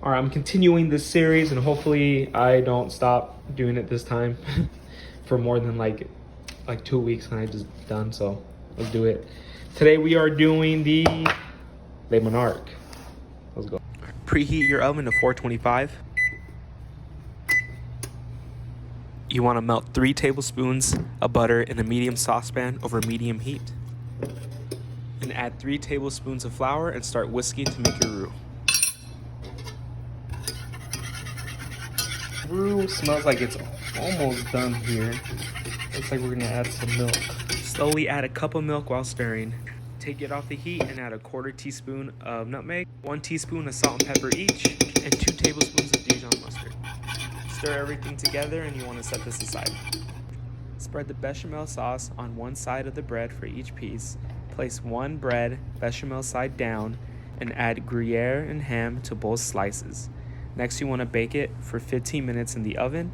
All right, I'm continuing this series, and hopefully I don't stop doing it this time for more than like 2 weeks, and I just done. So let's do it. Today we are doing the Monarque. Let's go. Preheat your oven to 425. You want to melt 3 tablespoons of butter in a medium saucepan over medium heat. And add 3 tablespoons of flour and start whisking to make your roux. Roux smells like it's almost done here. Looks like we're gonna add some milk. Slowly add a cup of milk while stirring. Take it off the heat and add a 1/4 teaspoon of nutmeg, 1 teaspoon of salt and pepper each, and 2 tablespoons of Dijon mustard. Stir everything together and you want to set this aside. Spread the bechamel sauce on one side of the bread for each piece. Place one bread bechamel side down and add Gruyere and ham to both slices. Next, you want to bake it for 15 minutes in the oven.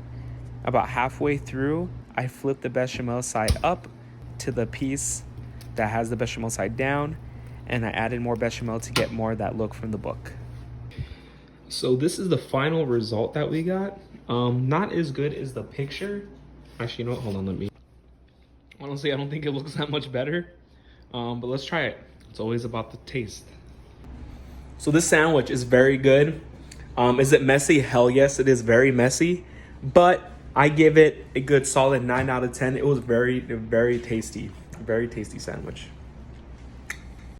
About halfway through, I flip the bechamel side up to the piece that has the bechamel side down, and I added more bechamel to get more of that look from the book. So this is the final result that we got. Not as good as the picture. Actually, you know what? Hold on, honestly, I don't think it looks that much better. But let's try it. It's always about the taste. So this sandwich is very good. Is it messy? Hell yes, it is very messy. But I give it a good solid 9 out of 10. It was very, very tasty. Very tasty sandwich.